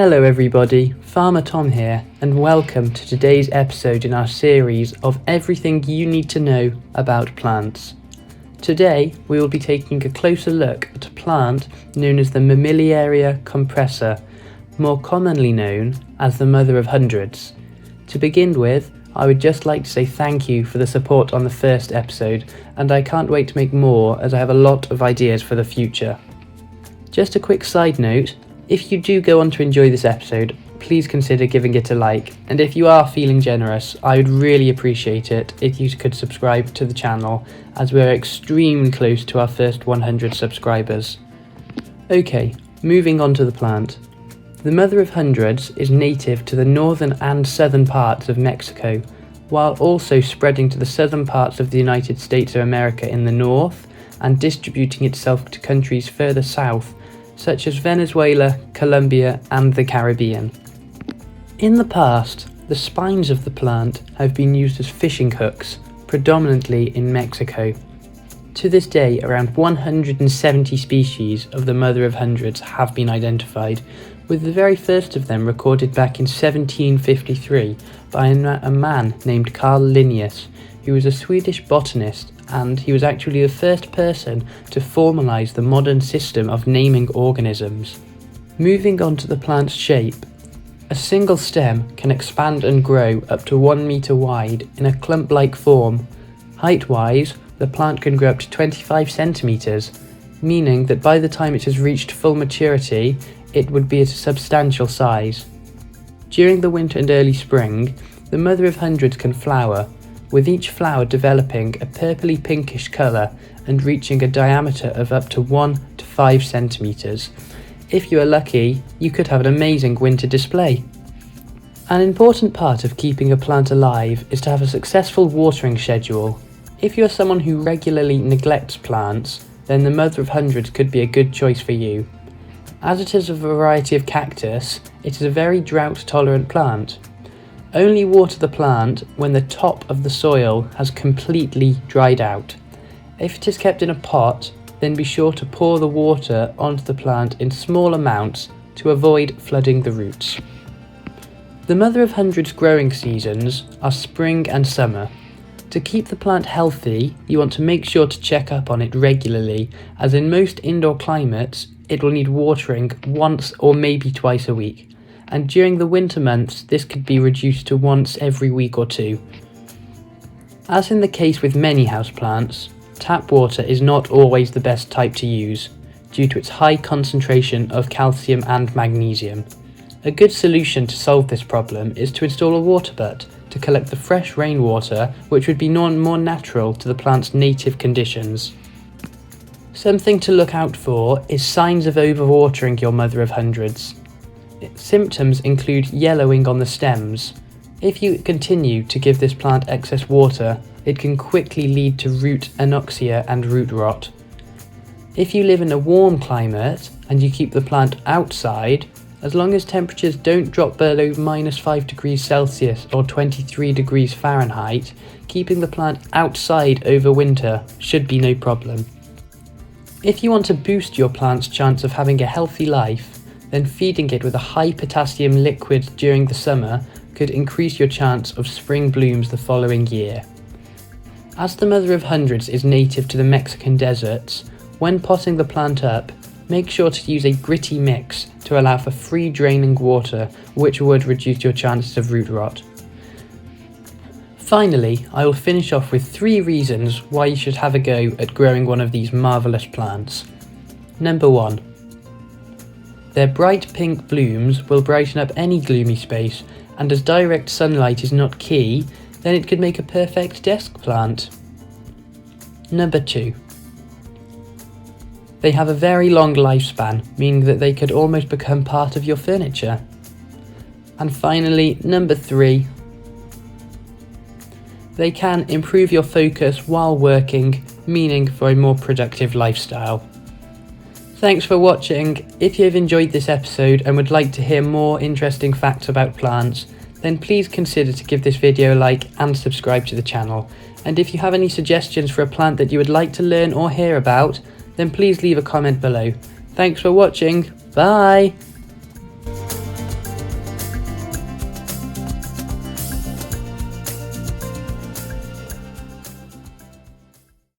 Hello everybody, Farmer Tom here, and welcome to today's episode in our series of everything you need to know about plants. Today we will be taking a closer look at a plant known as the Mammillaria compressa, more commonly known as the Mother of Hundreds. To begin with, I would just like to say thank you for the support on the first episode, and I can't wait to make more as I have a lot of ideas for the future. Just a quick side note, if you do go on to enjoy this episode, please consider giving it a like, and if you are feeling generous, I would really appreciate it if you could subscribe to the channel, as we are extremely close to our first 100 subscribers. Okay, moving on to the plant. The Mother of Hundreds is native to the northern and southern parts of Mexico, while also spreading to the southern parts of the United States of America in the north, and distributing itself to countries further south, such as Venezuela, Colombia, and the Caribbean. In the past, the spines of the plant have been used as fishing hooks, predominantly in Mexico. To this day, around 170 species of the Mother of Hundreds have been identified, with the very first of them recorded back in 1753 by a man named Carl Linnaeus, who was a Swedish botanist, and he was actually the first person to formalise the modern system of naming organisms. Moving on to the plant's shape, a single stem can expand and grow up to 1 metre wide in a clump-like form. Height-wise, the plant can grow up to 25 centimetres, meaning that by the time it has reached full maturity, it would be at a substantial size. During the winter and early spring, the Mother of Hundreds can flower, with each flower developing a purpley pinkish colour and reaching a diameter of up to 1 to 5 centimetres. If you are lucky, you could have an amazing winter display. An important part of keeping a plant alive is to have a successful watering schedule. If you are someone who regularly neglects plants, then the Mother of Hundreds could be a good choice for you. As it is a variety of cactus, it is a very drought-tolerant plant. Only water the plant when the top of the soil has completely dried out. If it is kept in a pot, then be sure to pour the water onto the plant in small amounts to avoid flooding the roots. The Mother of Hundreds growing seasons are spring and summer. To keep the plant healthy, you want to make sure to check up on it regularly, as in most indoor climates, it will need watering once or maybe twice a week. And during the winter months, this could be reduced to once every week or two. As in the case with many houseplants, tap water is not always the best type to use, due to its high concentration of calcium and magnesium. A good solution to solve this problem is to install a water butt to collect the fresh rainwater, which would be more natural to the plant's native conditions. Something to look out for is signs of overwatering your Mother of Hundreds. Symptoms include yellowing on the stems. If you continue to give this plant excess water, it can quickly lead to root anoxia and root rot. If you live in a warm climate and you keep the plant outside, as long as temperatures don't drop below -5 degrees Celsius or 23 degrees Fahrenheit, keeping the plant outside over winter should be no problem. If you want to boost your plant's chance of having a healthy life, then feeding it with a high potassium liquid during the summer could increase your chance of spring blooms the following year. As the Mother of Hundreds is native to the Mexican deserts, when potting the plant up, make sure to use a gritty mix to allow for free draining water, which would reduce your chances of root rot. Finally, I will finish off with 3 reasons why you should have a go at growing one of these marvellous plants. Number 1. Their bright pink blooms will brighten up any gloomy space, and as direct sunlight is not key, then it could make a perfect desk plant. Number 2. They have a very long lifespan, meaning that they could almost become part of your furniture. And finally, number 3. They can improve your focus while working, meaning for a more productive lifestyle. Thanks for watching. If you have enjoyed this episode and would like to hear more interesting facts about plants, then please consider to give this video a like and subscribe to the channel. And if you have any suggestions for a plant that you would like to learn or hear about, then please leave a comment below. Thanks for watching. Bye!